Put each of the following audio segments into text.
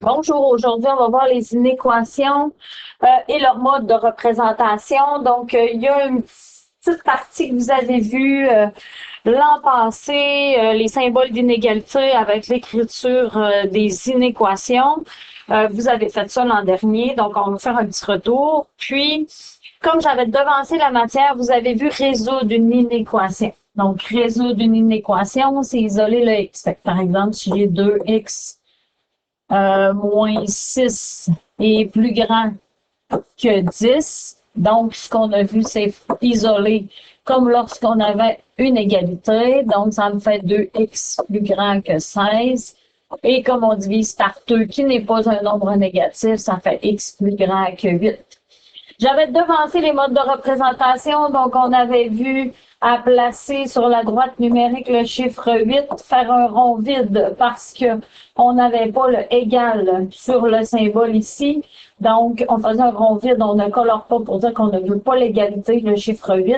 Bonjour, aujourd'hui on va voir les inéquations et leur mode de représentation. Donc, il y a une petite partie que vous avez vue l'an passé, les symboles d'inégalité avec l'écriture des inéquations. Vous avez fait ça l'an dernier, donc on va faire un petit retour. Puis, comme j'avais devancé la matière, vous avez vu résoudre une inéquation. Donc, résoudre une inéquation, c'est isoler le x. Par exemple, si j'ai 2x moins 6 est plus grand que 10. Donc, ce qu'on a vu, c'est isolé comme lorsqu'on avait une égalité. Donc, ça me fait 2x plus grand que 16. Et comme on divise par 2, qui n'est pas un nombre négatif, ça fait x plus grand que 8. J'avais devancé les modes de représentation, donc on avait vu à placer sur la droite numérique le chiffre 8, faire un rond vide parce que on n'avait pas le égal sur le symbole ici. Donc, on faisait un rond vide, on ne colore pas pour dire qu'on ne veut pas l'égalité, le chiffre 8.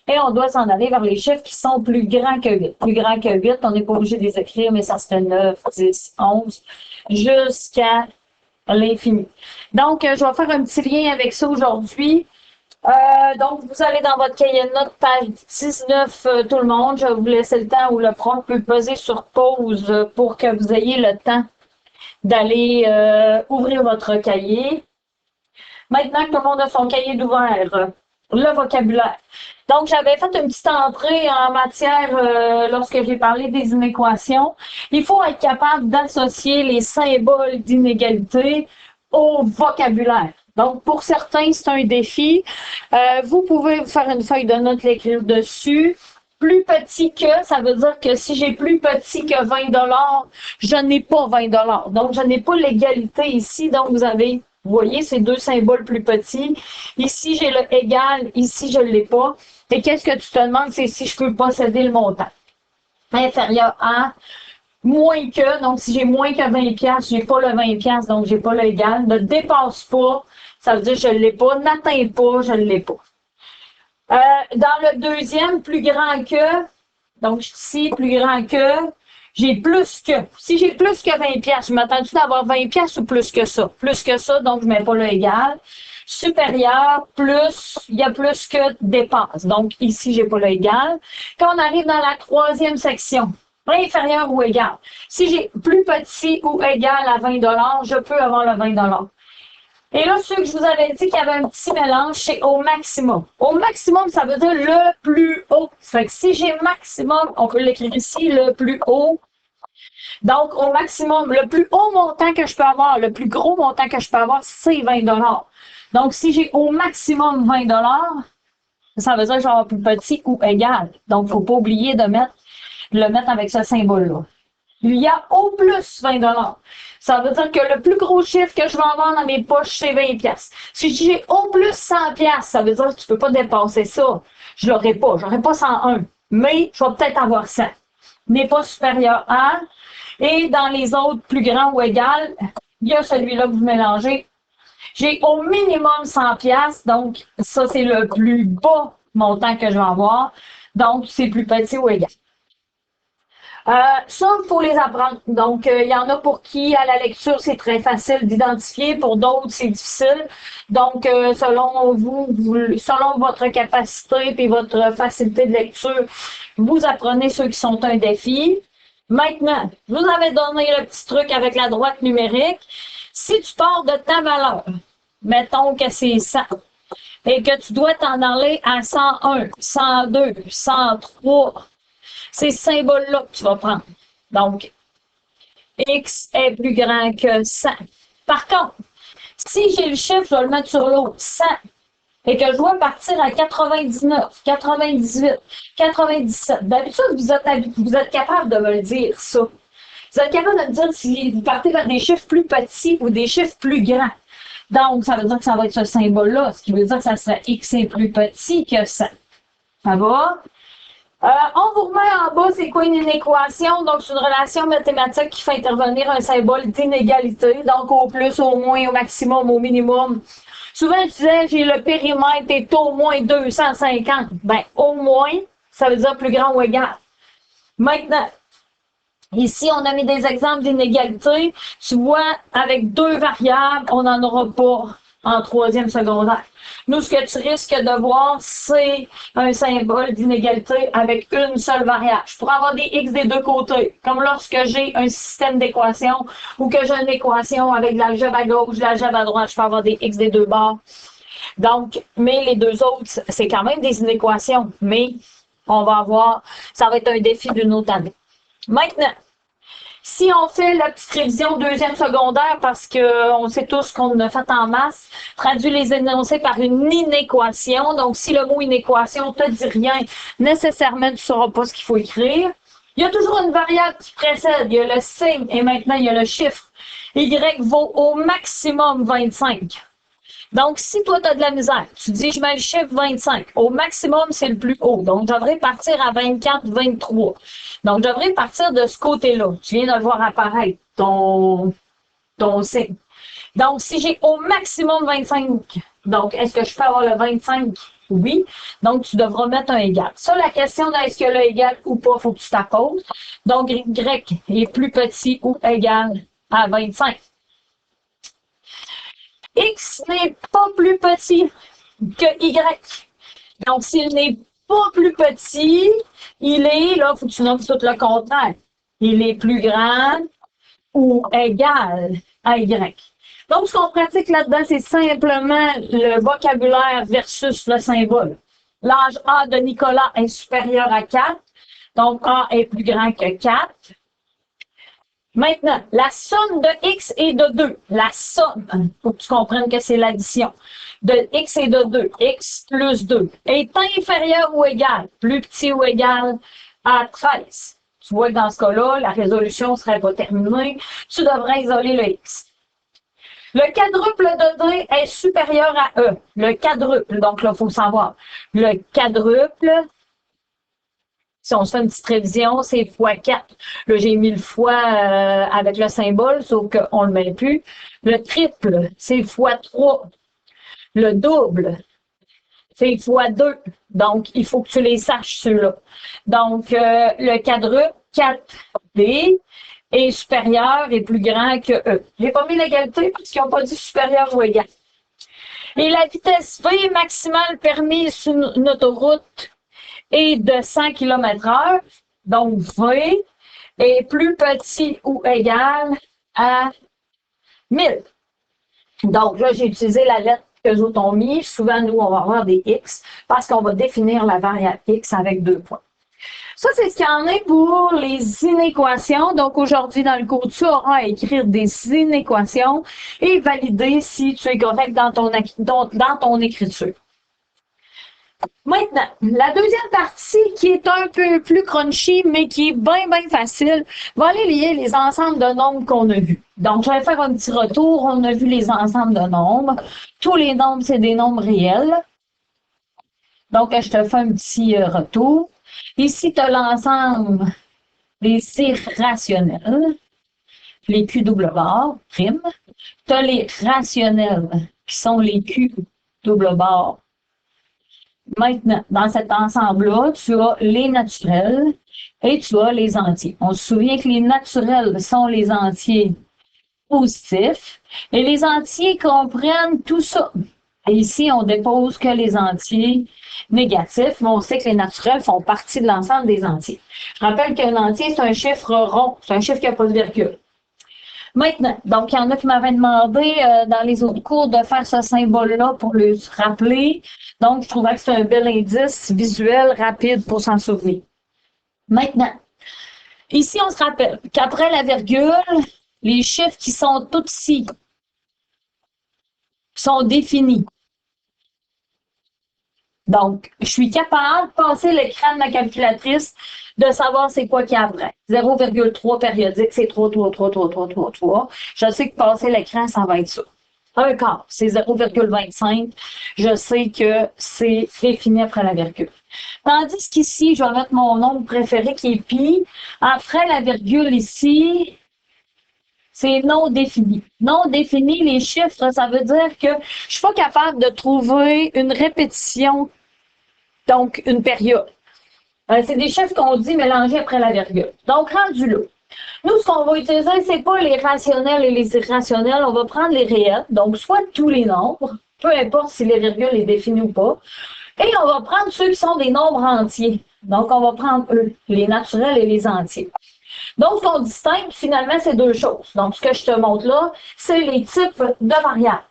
Et on doit s'en aller vers les chiffres qui sont plus grands que 8. Plus grands que 8, on n'est pas obligé de les écrire, mais ça serait 9, 10, 11, jusqu'à l'infini. Donc, je vais faire un petit lien avec ça aujourd'hui. Donc, vous allez dans votre cahier de notes, page 19, tout le monde. Je vais vous laisser le temps où le prof peut peser sur pause pour que vous ayez le temps d'aller ouvrir votre cahier. Maintenant que tout le monde a son cahier d'ouvert, le vocabulaire. Donc, j'avais fait une petite entrée en matière lorsque j'ai parlé des inéquations. Il faut être capable d'associer les symboles d'inégalité au vocabulaire. Donc, pour certains, c'est un défi. Vous pouvez faire une feuille de notes, l'écrire dessus. Plus petit que, ça veut dire que si j'ai plus petit que 20 $, je n'ai pas 20 $. Donc, je n'ai pas l'égalité ici. Donc, vous voyez, ces deux symboles plus petits. Ici, j'ai le égal. Ici, je ne l'ai pas. Et qu'est-ce que tu te demandes, c'est si je peux posséder le montant. Inférieur à, moins que, donc si j'ai moins que 20$, je n'ai pas le 20$, donc je n'ai pas le égal. Ne dépasse pas, ça veut dire que je ne l'ai pas. N'atteint pas, je ne l'ai pas. Dans le deuxième, plus grand que, donc ici, plus grand que, j'ai plus que. Si j'ai plus que 20$, je m'attends-tu d'avoir 20$ ou plus que ça? Plus que ça, donc je ne mets pas le égal. Supérieur, plus, il y a plus que dépasse. Donc ici, je n'ai pas le égal. Quand on arrive dans la troisième section, inférieur ou égal. Si j'ai plus petit ou égal à 20$, je peux avoir le 20$. Et là, ceux que je vous avais dit qu'il y avait un petit mélange, c'est au maximum. Au maximum, ça veut dire le plus haut. Ça fait que si j'ai maximum, on peut l'écrire ici, le plus haut. Donc, au maximum, le plus haut montant que je peux avoir, le plus gros montant que je peux avoir, c'est 20$. Donc, si j'ai au maximum 20$, ça veut dire que je vais avoir plus petit ou égal. Donc, il ne faut pas oublier de le mettre avec ce symbole-là. Il y a au plus 20$. Ça veut dire que le plus gros chiffre que je vais avoir dans mes poches, c'est 20$. Si j'ai au plus 100$, ça veut dire que tu ne peux pas dépasser ça. Je ne l'aurai pas. Je n'aurai pas 101. Mais je vais peut-être avoir 100. N'est pas supérieur à. Et dans les autres plus grands ou égales, il y a celui-là que vous mélangez. J'ai au minimum 100$. Donc, ça, c'est le plus bas montant que je vais avoir. Donc, c'est plus petit ou égal. Ça, il faut les apprendre. Donc, il y en a pour qui, à la lecture, c'est très facile d'identifier. Pour d'autres, c'est difficile. Donc, selon selon votre capacité et votre facilité de lecture, vous apprenez ceux qui sont un défi. Maintenant, je vous avais donné le petit truc avec la droite numérique. Si tu pars de ta valeur, mettons que c'est 100, et que tu dois t'en aller à 101, 102, 103, c'est ce symbole-là que tu vas prendre. Donc, x est plus grand que 100. Par contre, si j'ai le chiffre, je vais le mettre sur l'autre, 100, et que je dois partir à 99, 98, 97. D'habitude, vous êtes capable de me le dire, ça. Vous êtes capable de me dire si vous partez vers des chiffres plus petits ou des chiffres plus grands. Donc, ça veut dire que ça va être ce symbole-là, ce qui veut dire que ça serait x est plus petit que 100. Ça va? On vous remet en bas, c'est quoi une inéquation? Donc, c'est une relation mathématique qui fait intervenir un symbole d'inégalité. Donc, au plus, au moins, au maximum, au minimum. Souvent, je disais, j'ai le périmètre est au moins 250. Ben, au moins, ça veut dire plus grand ou égal. Maintenant, Ici, on a mis des exemples d'inégalités. Tu vois, avec 2 variables, on n'en aura pas en 3e secondaire. Nous, ce que tu risques de voir, c'est un symbole d'inégalité avec une seule variable. Je pourrais avoir des x des 2 côtés, comme lorsque j'ai un système d'équations ou que j'ai une équation avec de l'algèbre à gauche, de l'algèbre à droite, je peux avoir des x des 2 bords. Donc, mais les 2 autres, c'est quand même des inéquations, mais on va avoir, ça va être un défi d'une autre année. Maintenant, si on fait la petite révision 2e secondaire, parce qu'on sait tous qu'on a fait en masse, traduit les énoncés par une inéquation. Donc, si le mot inéquation ne te dit rien, nécessairement, tu ne sauras pas ce qu'il faut écrire. Il y a toujours une variable qui précède. Il y a le signe et maintenant, il y a le chiffre. Y vaut au maximum 25. Donc, si toi, tu as de la misère, tu dis, je mets le chiffre 25. Au maximum, c'est le plus haut. Donc, je devrais partir à 24, 23. Donc, je devrais partir de ce côté-là. Tu viens de le voir apparaître, ton signe. Donc, si j'ai au maximum 25, donc, est-ce que je peux avoir le 25? Oui. Donc, tu devras mettre un égal. Ça, la question d'est-ce que le égal ou pas, il faut que tu t'apposes. Donc, Y est plus petit ou égal à 25. X n'est pas plus petit que Y. Donc, s'il n'est pas plus petit, il est, là, il faut que tu nommes tout le contraire. Il est plus grand ou égal à Y. Donc, ce qu'on pratique là-dedans, c'est simplement le vocabulaire versus le symbole. L'âge A de Nicolas est supérieur à 4. Donc, A est plus grand que 4. Maintenant, la somme de x et de 2, la somme, il faut que tu comprennes que c'est l'addition, de x et de 2, x plus 2, est inférieur ou égal, plus petit ou égal à 13. Tu vois que dans ce cas-là, la résolution ne serait pas terminée. Tu devrais isoler le x. Le quadruple de D est supérieur à E. Le quadruple, donc là, il faut savoir. Le quadruple, si on se fait une petite révision, c'est fois 4. Là, j'ai mis le fois avec le symbole, sauf qu'on ne le met plus. Le triple, c'est fois 3. Le double, c'est fois 2. Donc, il faut que tu les saches, ceux-là. Donc, le quadruple, 4D, est supérieur et plus grand que E. J'ai pas mis l'égalité parce qu'ils n'ont pas dit supérieur ou égal. Et la vitesse V maximale permise sur une autoroute est de 100 km/h, donc V est plus petit ou égal à 1000. Donc là, j'ai utilisé la lettre que les autres ont mis. Souvent, nous, on va avoir des X parce qu'on va définir la variable X avec 2 points. Ça, c'est ce qu'il y en a pour les inéquations. Donc, aujourd'hui, dans le cours, tu auras à écrire des inéquations et valider si tu es correct dans ton écriture. Maintenant, la deuxième partie qui est un peu plus crunchy, mais qui est bien, bien facile, va aller lier les ensembles de nombres qu'on a vus. Donc, je vais faire un petit retour. On a vu les ensembles de nombres. Tous les nombres, c'est des nombres réels. Donc, je te fais un petit retour. Ici, tu as l'ensemble des irrationnels, les Q double barre, prime. Tu as les rationnels, qui sont les Q double barre. Maintenant, dans cet ensemble-là, tu as les naturels et tu as les entiers. On se souvient que les naturels sont les entiers positifs et les entiers comprennent tout ça. Et ici, on dépose que les entiers négatifs, mais on sait que les naturels font partie de l'ensemble des entiers. Je rappelle qu'un entier, c'est un chiffre rond, c'est un chiffre qui n'a pas de virgule. Maintenant, donc, il y en a qui m'avaient demandé dans les autres cours de faire ce symbole-là pour le rappeler. Donc, je trouvais que c'est un bel indice visuel rapide pour s'en souvenir. Maintenant, ici, on se rappelle qu'après la virgule, les chiffres qui sont tout ici sont définis. Donc, je suis capable de passer l'écran de ma calculatrice, de savoir c'est quoi qu'il y a après. 0,3 périodique, c'est 3, 3, 3, 3, 3, 3, 3. Je sais que passer l'écran, ça va être ça. Un quart, c'est 0,25. Je sais que c'est défini après la virgule. Tandis qu'ici, je vais mettre mon nombre préféré qui est pi. Après la virgule ici, c'est non défini. Non défini, les chiffres, ça veut dire que je ne suis pas capable de trouver une répétition, donc une période. C'est des chiffres qu'on dit mélangés après la virgule. Donc, rendu là. Nous, ce qu'on va utiliser, c'est pas les rationnels et les irrationnels. On va prendre les réels, donc soit tous les nombres, peu importe si les virgules est définies ou pas. Et on va prendre ceux qui sont des nombres entiers. Donc, on va prendre eux, les naturels et les entiers. Donc, ce qu'on distingue, finalement, c'est deux choses. Donc, ce que je te montre là, c'est les types de variables.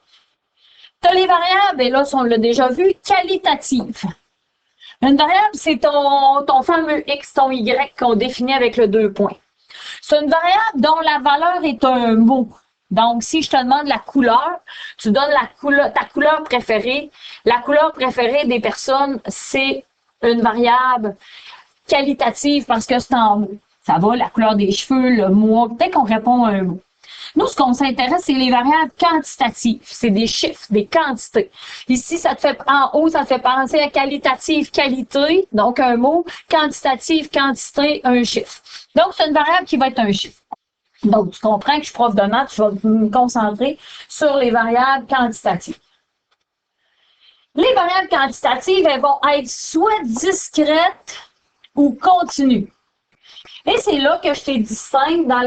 Tu as les variables, et là, on l'a déjà vu, qualitatives. Une variable, c'est ton fameux X, ton Y qu'on définit avec le 2 points. C'est une variable dont la valeur est un mot. Donc, si je te demande la couleur, tu donnes ta couleur préférée. La couleur préférée des personnes, c'est une variable qualitative parce que c'est en mot. Ça va, la couleur des cheveux, le mois, peut-être qu'on répond à un mot. Nous, ce qu'on s'intéresse, c'est les variables quantitatives. C'est des chiffres, des quantités. Ici, en haut, ça te fait penser à qualitative, qualité, donc un mot, quantitative, quantité, un chiffre. Donc, c'est une variable qui va être un chiffre. Donc, tu comprends que je suis prof de maths, je vais me concentrer sur les variables quantitatives. Les variables quantitatives, elles vont être soit discrètes ou continues. Et c'est là que je t'ai distingue dans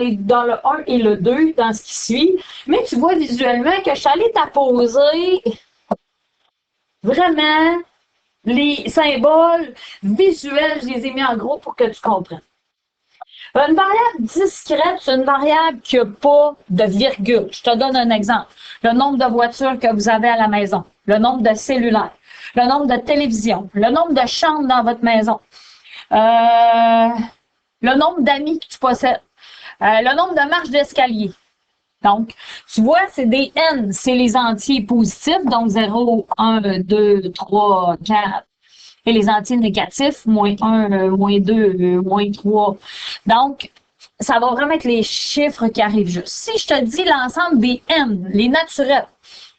le 1 et le 2, dans ce qui suit. Mais tu vois visuellement que je suis allée t'apposer vraiment les symboles visuels, je les ai mis en gros pour que tu comprennes. Une variable discrète, c'est une variable qui n'a pas de virgule. Je te donne un exemple. Le nombre de voitures que vous avez à la maison, le nombre de cellulaires, le nombre de télévisions, le nombre de chambres dans votre maison, le nombre d'amis que tu possèdes, le nombre de marches d'escalier. Donc, tu vois, c'est des N, c'est les entiers positifs, donc 0, 1, 2, 3, 4. Et les entiers négatifs, moins 1, moins 2, moins 3. Donc, ça va vraiment être les chiffres qui arrivent juste. Si je te dis l'ensemble des N, les naturels,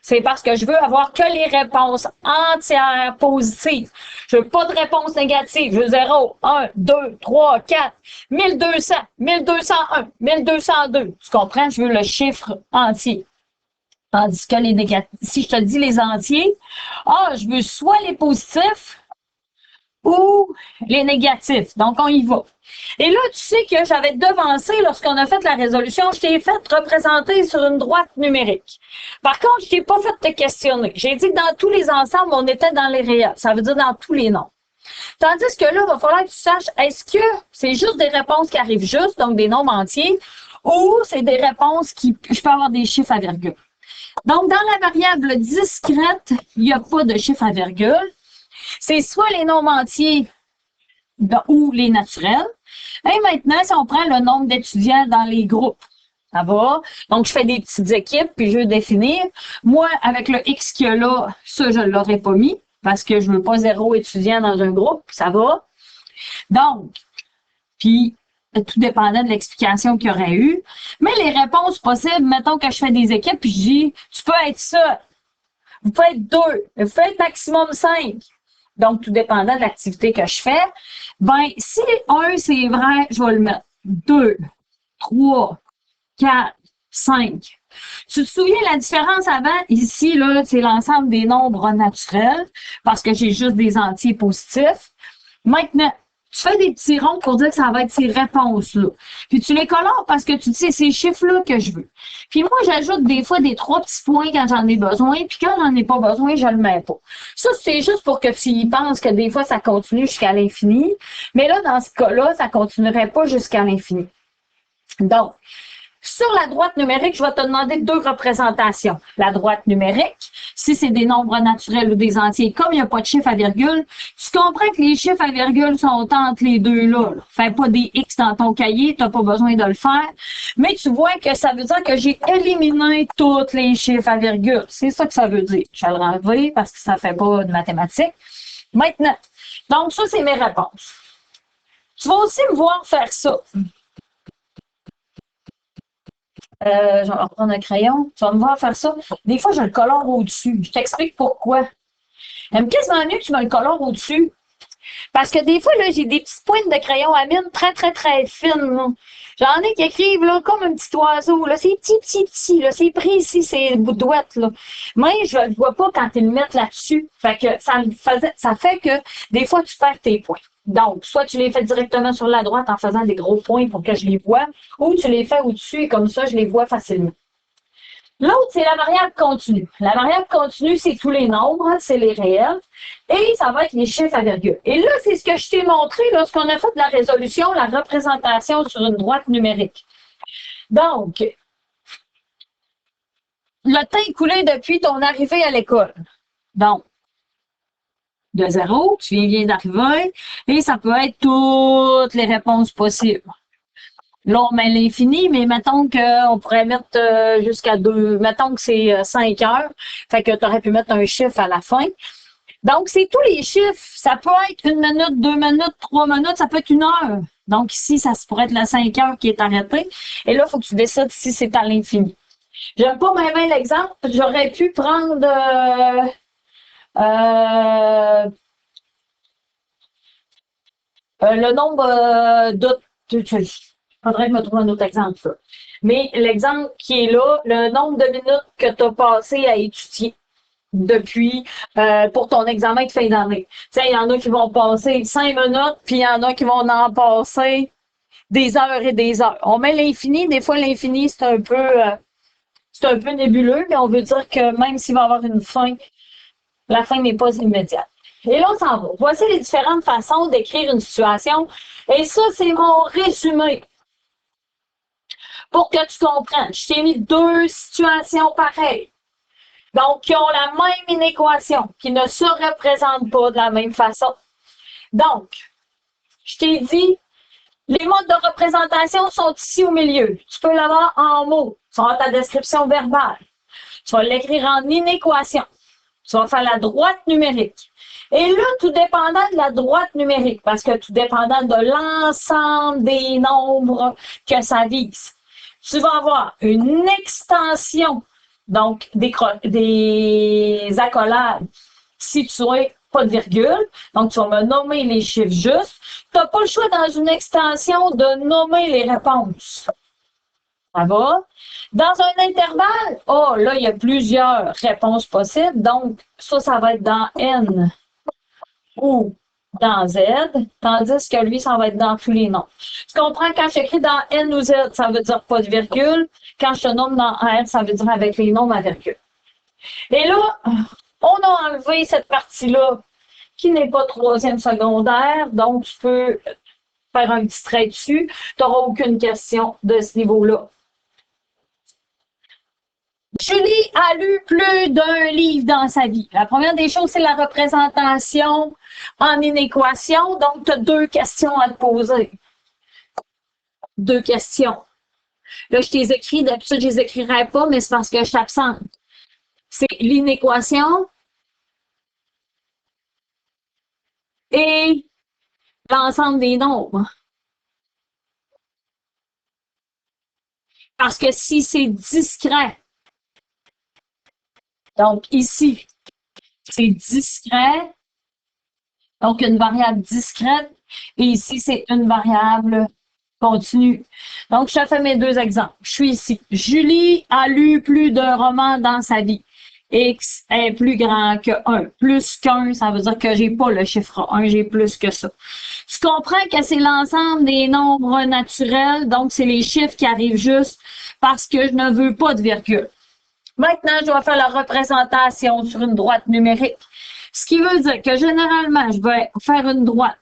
c'est parce que je veux avoir que les réponses entières positives. Je veux pas de réponse négative. Je veux 0, 1, 2, 3, 4, 1200, 1201, 1202. Tu comprends? Je veux le chiffre entier. Tandis que les négatifs, si je te dis les entiers, je veux soit les positifs, ou les négatifs. Donc, on y va. Et là, tu sais que j'avais devancé, lorsqu'on a fait la résolution, je t'ai fait représenter sur une droite numérique. Par contre, je t'ai pas fait te questionner. J'ai dit que dans tous les ensembles, on était dans les réels. Ça veut dire dans tous les nombres. Tandis que là, il va falloir que tu saches, est-ce que c'est juste des réponses qui arrivent juste, donc des nombres entiers, ou c'est des réponses je peux avoir des chiffres à virgule. Donc, dans la variable discrète, il n'y a pas de chiffre à virgule. C'est soit les nombres entiers ou les naturels. Et maintenant, si on prend le nombre d'étudiants dans les groupes, ça va. Donc, je fais des petites équipes, puis je veux définir. Moi, avec le X qu'il y a là, ça, je ne l'aurais pas mis, parce que je ne veux pas 0 étudiants dans un groupe, ça va. Donc, puis, tout dépendant de l'explication qu'il y aurait eu. Mais les réponses possibles, mettons que je fais des équipes, puis je dis, tu peux être seul, vous pouvez être 2, vous pouvez être maximum 5. Donc, tout dépendant de l'activité que je fais, ben, si 1, c'est vrai, je vais le mettre. 2, 3, 4, 5. Tu te souviens la différence avant? Ici, là, c'est l'ensemble des nombres naturels, parce que j'ai juste des entiers positifs. Maintenant, tu fais des petits ronds pour dire que ça va être ces réponses-là. Puis tu les colores parce que tu dis, c'est ces chiffres-là que je veux. Puis moi, j'ajoute des fois des 3 petits points quand j'en ai besoin, puis quand j'en ai pas besoin, je le mets pas. Ça, c'est juste pour que tu y penses que des fois, ça continue jusqu'à l'infini. Mais là, dans ce cas-là, ça continuerait pas jusqu'à l'infini. Donc, sur la droite numérique, je vais te demander 2 représentations. La droite numérique, si c'est des nombres naturels ou des entiers, comme il n'y a pas de chiffre à virgule, tu comprends que les chiffres à virgule sont entre les deux-là. Fais pas des X dans ton cahier, tu n'as pas besoin de le faire. Mais tu vois que ça veut dire que j'ai éliminé tous les chiffres à virgule. C'est ça que ça veut dire. Je vais le renlever parce que ça ne fait pas de mathématiques. Maintenant, donc ça, c'est mes réponses. Tu vas aussi me voir faire ça. Je vais reprendre un crayon. Tu vas me voir faire ça. Des fois, je le colore au-dessus. Je t'explique pourquoi. J'aime quasiment mieux que tu me le colores au-dessus. Parce que des fois, là, j'ai des petites pointes de crayon à mine très, très, très fines, là. J'en ai qui écrivent, là, comme un petit oiseau, là. C'est petit, petit, petit, là. C'est précis, c'est boudouette, là. Mais je ne vois pas quand ils le mettent là-dessus. Fait que ça fait que des fois, tu perds tes points. Donc, soit tu les fais directement sur la droite en faisant des gros points pour que je les vois, ou tu les fais au-dessus et comme ça, je les vois facilement. L'autre, c'est la variable continue. La variable continue, c'est tous les nombres, hein, c'est les réels, et ça va être les chiffres à virgule. Et là, c'est ce que je t'ai montré lorsqu'on a fait de la résolution, la représentation sur une droite numérique. Donc, le temps écoulé depuis ton arrivée à l'école. Donc, de 0, tu viens d'arriver, et ça peut être toutes les réponses possibles. Là, on met l'infini, mais mettons qu'on pourrait mettre jusqu'à 2, mettons que c'est 5 heures, fait que tu aurais pu mettre un chiffre à la fin. Donc, c'est tous les chiffres. Ça peut être 1 minute, 2 minutes, 3 minutes, ça peut être 1 heure. Donc, ici, ça se pourrait être la 5 heures qui est arrêtée. Et là, il faut que tu décides si c'est à l'infini. J'aime pas même l'exemple. J'aurais pu prendre le nombre de... Faudrait que je me trouve un autre exemple, ça. Mais l'exemple qui est là, le nombre de minutes que tu as passé à étudier depuis pour ton examen de fin d'année. Tu sais, il y en a qui vont passer 5 minutes, puis il y en a qui vont en passer des heures et des heures. On met l'infini, des fois l'infini, c'est un peu nébuleux, mais on veut dire que même s'il va y avoir une fin, la fin n'est pas immédiate. Et là, on s'en va. Voici les différentes façons d'écrire une situation. Et ça, c'est mon résumé. Pour que tu comprennes, je t'ai mis 2 situations pareilles. Donc, qui ont la même inéquation, qui ne se représentent pas de la même façon. Donc, je t'ai dit, les modes de représentation sont ici au milieu. Tu peux l'avoir en mots. Tu vas avoir ta description verbale. Tu vas l'écrire en inéquation. Tu vas faire la droite numérique. Et là, tout dépendant de la droite numérique, parce que tout dépendant de l'ensemble des nombres que ça vise, tu vas avoir une extension, donc des accolades, situées pas de virgule. Donc, tu vas me nommer les chiffres justes. Tu n'as pas le choix dans une extension de nommer les réponses. Ça va? Dans un intervalle, oh, là, il y a plusieurs réponses possibles. Donc, ça va être dans N ou dans Z, tandis que lui, ça va être dans tous les noms. Tu comprends, quand j'écris dans N ou Z, ça veut dire pas de virgule. Quand je te nomme dans R, ça veut dire avec les nombres à virgule. Et là, on a enlevé cette partie-là qui n'est pas troisième secondaire, donc tu peux faire un petit trait dessus. Tu n'auras aucune question de ce niveau-là. Julie a lu plus d'un livre dans sa vie. La première des choses, c'est la représentation en inéquation. Donc, tu as 2 questions à te poser. 2 questions. Là, je t'ai écrit, d'habitude, je ne les écrirais pas, mais c'est parce que je suis absente. C'est l'inéquation et l'ensemble des nombres. Parce que si c'est discret, donc ici, c'est discret, donc une variable discrète, et ici, c'est une variable continue. Donc, je te fais mes 2 exemples. Je suis ici. Julie a lu plus d'un roman dans sa vie. X est plus grand que 1. Plus qu'1, ça veut dire que j'ai pas le chiffre 1, j'ai plus que ça. Tu comprends que c'est l'ensemble des nombres naturels, donc c'est les chiffres qui arrivent juste parce que je ne veux pas de virgule. Maintenant, je dois faire la représentation sur une droite numérique. Ce qui veut dire que généralement, je vais faire une droite.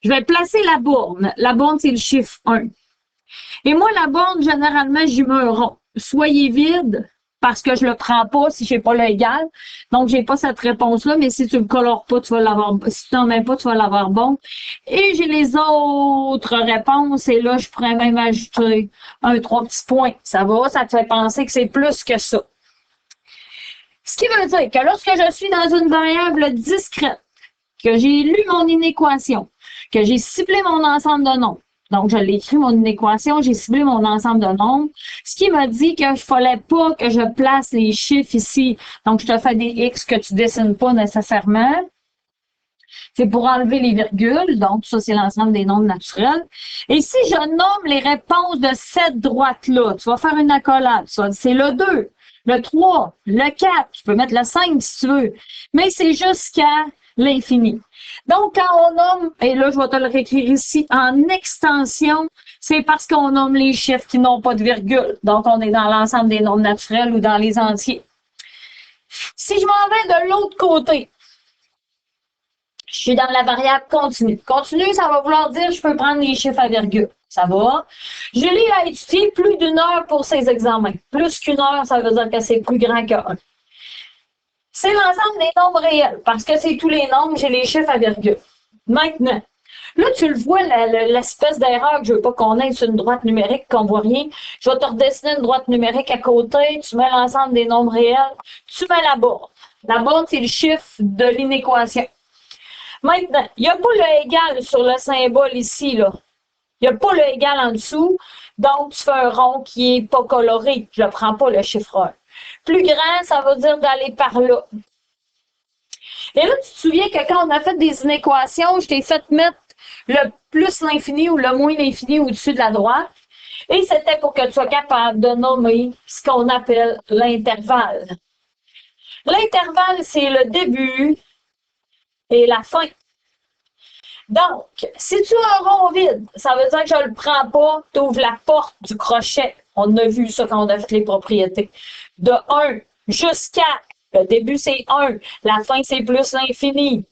Je vais placer la borne. La borne, c'est le chiffre 1. Et moi, la borne, généralement, j'y mets un rond. Soyez vide, parce que je le prends pas si j'ai pas l'égal. Donc, j'ai pas cette réponse-là, mais si tu le colores pas, tu vas l'avoir, si tu n'en mets pas, tu vas l'avoir bon. Et j'ai les autres réponses, et là, je pourrais même ajouter 3 petits points. Ça va? Ça te fait penser que c'est plus que ça. Ce qui veut dire que lorsque je suis dans une variable discrète, que j'ai lu mon inéquation, que j'ai ciblé mon ensemble de nombres, donc, je l'ai écrit, mon inéquation, j'ai ciblé mon ensemble de nombres. Ce qui m'a dit qu'il ne fallait pas que je place les chiffres ici. Donc, je te fais des X que tu ne dessines pas nécessairement. c'est pour enlever les virgules. Donc, ça, c'est l'ensemble des nombres naturels. Et si je nomme les réponses de cette droite-là, tu vas faire une accolade. C'est le 2, le 3, le 4. Tu peux mettre le 5 si tu veux. Mais c'est jusqu'à l'infini. Donc, quand on nomme, et là, je vais te le réécrire ici, en extension, c'est parce qu'on nomme les chiffres qui n'ont pas de virgule. Donc, on est dans l'ensemble des nombres naturels ou dans les entiers. Si je m'en vais de l'autre côté, je suis dans la variable continue. Continue, ça va vouloir dire que je peux prendre les chiffres à virgule. Ça va. Julie a étudié plus d'une heure pour ses examens. Plus qu'une heure, ça veut dire que c'est plus grand que 1. C'est l'ensemble des nombres réels. Parce que c'est tous les nombres, j'ai les chiffres à virgule. Maintenant, là, tu le vois, l'espèce d'erreur que je veux pas qu'on ait sur une droite numérique, qu'on voit rien. Je vais te redessiner une droite numérique à côté. Tu mets l'ensemble des nombres réels. Tu mets la borne. La borne, c'est le chiffre de l'inéquation. Maintenant, il n'y a pas le égal sur le symbole ici, là. Il n'y a pas le égal en dessous. Donc, tu fais un rond qui n'est pas coloré. Je ne prends pas le chiffre 1. Plus grand, ça veut dire d'aller par là. Et là, tu te souviens que quand on a fait des inéquations, je t'ai fait mettre le plus l'infini ou le moins l'infini au-dessus de la droite. Et c'était pour que tu sois capable de nommer ce qu'on appelle l'intervalle. L'intervalle, c'est le début et la fin. Donc, si tu as un rond vide, ça veut dire que je ne le prends pas, tu ouvres la porte du crochet. On a vu ça quand on a fait les propriétés. De 1 jusqu'à, le début c'est 1, la fin c'est plus l'infini.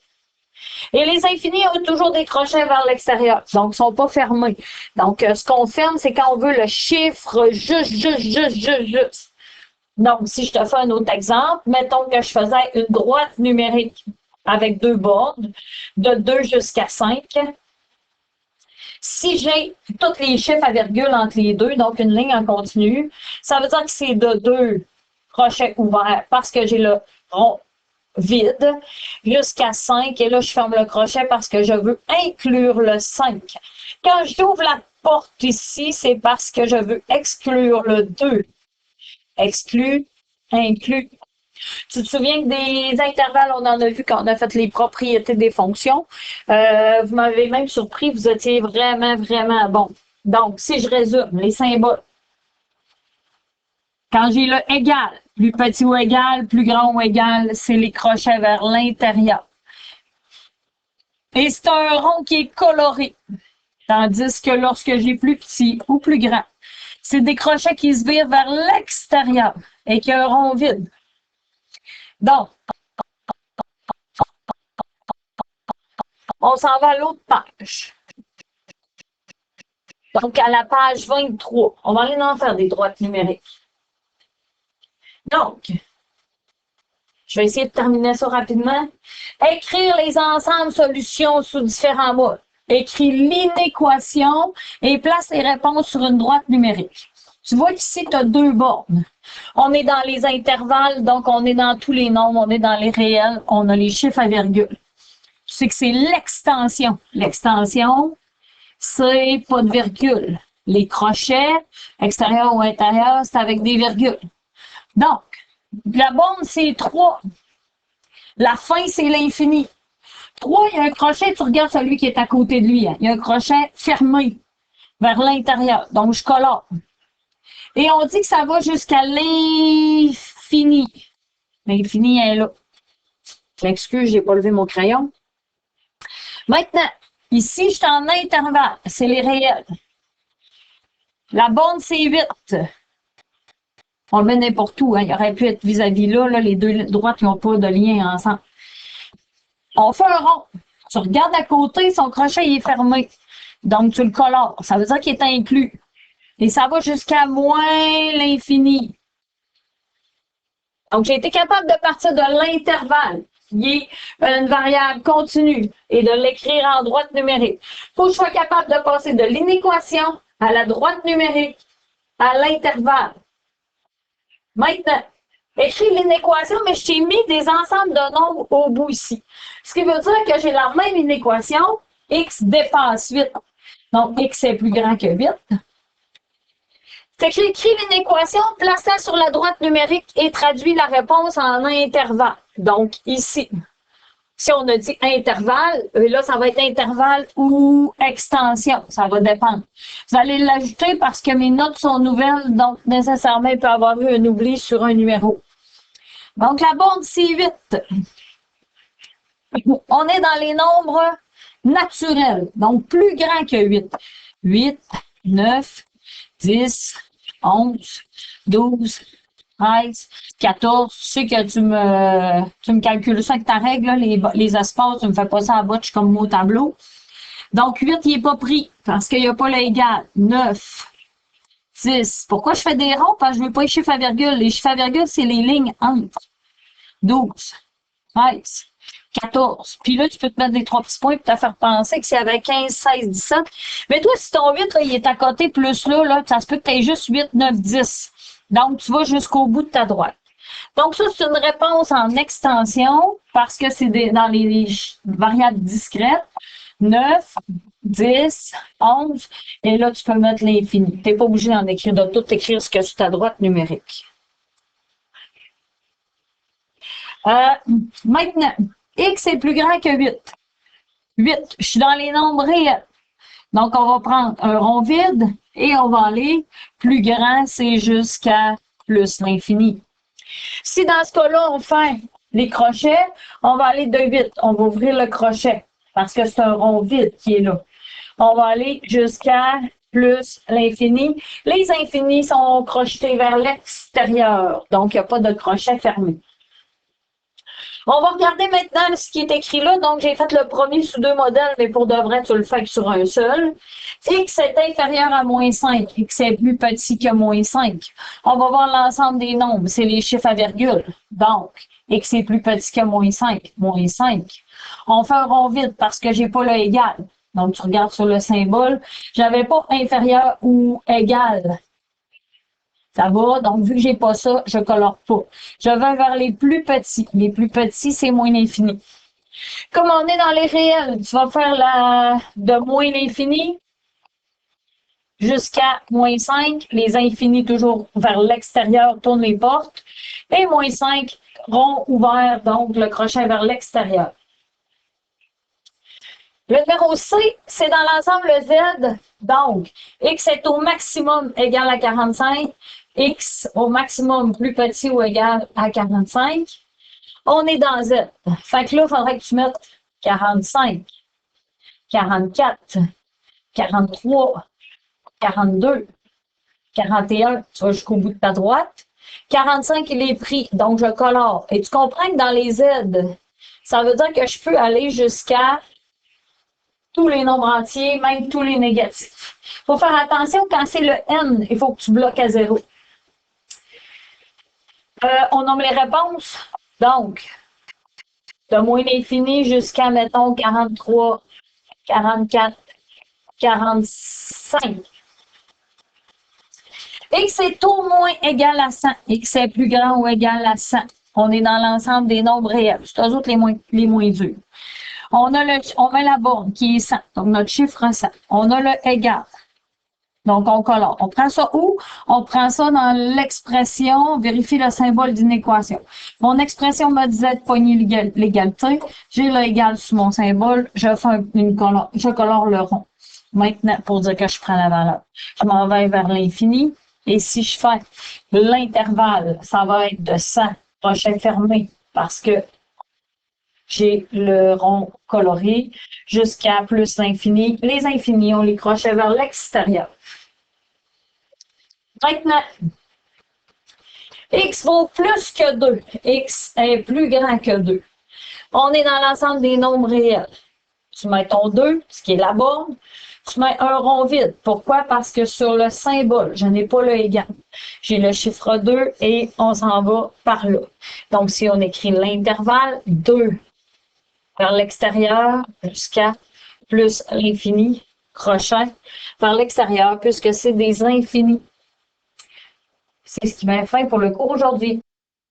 Et les infinis ont toujours des crochets vers l'extérieur, donc ils ne sont pas fermés. Donc, ce qu'on ferme, c'est quand on veut le chiffre juste. Donc, si je te fais un autre exemple, mettons que je faisais une droite numérique avec 2 bornes, de 2 jusqu'à 5. Si j'ai tous les chiffres à virgule entre les deux, donc une ligne en continu, ça veut dire que c'est de 2 crochets ouverts parce que j'ai le rond vide jusqu'à 5. Et là, je ferme le crochet parce que je veux inclure le 5. Quand j'ouvre la porte ici, c'est parce que je veux exclure le 2. Exclu, inclus. Tu te souviens que des intervalles, on en a vu quand on a fait les propriétés des fonctions. Vous m'avez même surpris, vous étiez vraiment, vraiment bon. Donc, si je résume, les symboles. Quand j'ai le égal, plus petit ou égal, plus grand ou égal, c'est les crochets vers l'intérieur. Et c'est un rond qui est coloré. Tandis que lorsque j'ai plus petit ou plus grand, c'est des crochets qui se virent vers l'extérieur et qui ont un rond vide. Donc, on s'en va à l'autre page. Donc, à la page 23, on va aller en faire des droites numériques. Donc, je vais essayer de terminer ça rapidement. Écrire les ensembles solutions sous différents modes. Écris l'inéquation et place les réponses sur une droite numérique. Tu vois qu'ici, tu as 2 bornes. On est dans les intervalles, donc on est dans tous les nombres, on est dans les réels, on a les chiffres à virgule. Tu sais que c'est l'extension. L'extension, c'est pas de virgule. Les crochets, extérieur ou intérieur, c'est avec des virgules. Donc, la borne, c'est 3. La fin, c'est l'infini. 3, il y a un crochet, tu regardes celui qui est à côté de lui. Hein. Il y a un crochet fermé vers l'intérieur. Donc, je colore. Et on dit que ça va jusqu'à l'infini. L'infini est là. Je m'excuse, je n'ai pas levé mon crayon. Maintenant, ici, je suis en intervalle. C'est les réels. La borne, c'est 8. On le met n'importe où. Hein. Il aurait pu être vis-à-vis là. Les deux droites n'ont pas de lien ensemble. On fait un rond. Tu regardes à côté, son crochet il est fermé. Donc, tu le colores. Ça veut dire qu'il est inclus. Et ça va jusqu'à moins l'infini. Donc, j'ai été capable de partir de l'intervalle, qui est une variable continue, et de l'écrire en droite numérique. Il faut que je sois capable de passer de l'inéquation à la droite numérique, à l'intervalle. Maintenant, écris l'inéquation, mais je t'ai mis des ensembles de nombres au bout ici. Ce qui veut dire que j'ai la même inéquation, x dépasse 8. Donc, x est plus grand que 8. Fait que j'écris l'inéquation, place-la sur la droite numérique et traduis la réponse en intervalle. Donc, ici, Si on a dit intervalle, là, ça va être intervalle ou extension. Ça va dépendre. Vous allez l'ajouter parce que mes notes sont nouvelles, donc nécessairement, il peut y avoir eu un oubli sur un numéro. Donc, la borne, c'est 8. On est dans les nombres naturels, donc plus grand que 8. 8, 9, 10, 11, 12, 13, 14. Je sais que tu me calcules ça avec ta règle, là, les espaces, tu me fais pas ça à bas, je suis comme au tableau. Donc, 8, il n'est pas pris parce qu'il n'y a pas l'égal. 9, 10. Pourquoi je fais des ronds? Parce que je ne veux pas les chiffres à virgule. Les chiffres à virgule, c'est les lignes entre. 12, 13, 14. Puis là, tu peux te mettre des 3 petits points pour te faire penser que c'est avec 15, 16, 17. Mais toi, si ton 8, là, il est à côté plus là, ça se peut que tu aies juste 8, 9, 10. Donc, tu vas jusqu'au bout de ta droite. Donc, ça, c'est une réponse en extension parce que c'est dans les variables discrètes. 9, 10, 11. Et là, tu peux mettre l'infini. Tu n'es pas obligé d'en écrire, de tout écrire ce que c'est ta droite numérique. Maintenant, x est plus grand que 8. 8, je suis dans les nombres réels. Donc, on va prendre un rond vide et on va aller plus grand, c'est jusqu'à plus l'infini. Si dans ce cas-là, on fait les crochets, on va aller de 8. On va ouvrir le crochet parce que c'est un rond vide qui est là. On va aller jusqu'à plus l'infini. Les infinis sont crochetés vers l'extérieur, donc il n'y a pas de crochet fermé. On va regarder maintenant ce qui est écrit là. Donc, j'ai fait le premier sous 2 modèles, mais pour de vrai, tu le fais sur un seul. X est inférieur à moins 5. X est plus petit que moins 5. On va voir l'ensemble des nombres. C'est les chiffres à virgule. Donc, X est plus petit que moins 5. Moins 5. On fait un rond vide parce que j'ai pas le égal. Donc, tu regardes sur le symbole. J'avais pas inférieur ou égal. Ça va? Donc, vu que j'ai pas ça, je colore pas. Je vais vers les plus petits. Les plus petits, c'est moins l'infini. Comme on est dans les réels, tu vas faire de moins l'infini jusqu'à moins 5. Les infinis toujours vers l'extérieur, tourne les portes. Et moins 5, rond ouvert, donc le crochet vers l'extérieur. Le numéro C, c'est dans l'ensemble Z. Donc, X est au maximum égal à 45. X au maximum plus petit ou égal à 45. On est dans Z. Fait que là, il faudrait que tu mettes 45, 44, 43, 42, 41. Tu vas jusqu'au bout de ta droite. 45, il est pris. Donc, je colore. Et tu comprends que dans les Z, ça veut dire que je peux aller jusqu'à tous les nombres entiers, même tous les négatifs. Il faut faire attention quand c'est le N, il faut que tu bloques à 0. On nomme les réponses. Donc, de moins l'infini jusqu'à, mettons, 43, 44, 45. X est au moins égal à 100. X est plus grand ou égal à 100. On est dans l'ensemble des nombres réels. C'est eux autres les moins durs. On met la borne qui est 100, donc notre chiffre 100. On a le égal. Donc, on colore. On prend ça où? On prend ça dans l'expression, vérifie le symbole d'une équation. Mon expression me disait de pogner l'égalité. J'ai le égal sur mon symbole. Je fais je colore le rond. Maintenant, pour dire que je prends la valeur. Je m'en vais vers l'infini. Et si je fais l'intervalle, ça va être de 100 crochet fermé parce que j'ai le rond coloré jusqu'à plus l'infini. Les infinis, on les crochets vers l'extérieur. Maintenant, X vaut plus que 2. X est plus grand que 2. On est dans l'ensemble des nombres réels. Tu mets ton 2, ce qui est la borne. Tu mets un rond vide. Pourquoi? Parce que sur le symbole, je n'ai pas le égal. J'ai le chiffre 2 et on s'en va par là. Donc, si on écrit l'intervalle, 2 vers l'extérieur jusqu'à plus l'infini, crochet vers l'extérieur, puisque c'est des infinis. C'est ce qui m'a fait pour le cours aujourd'hui.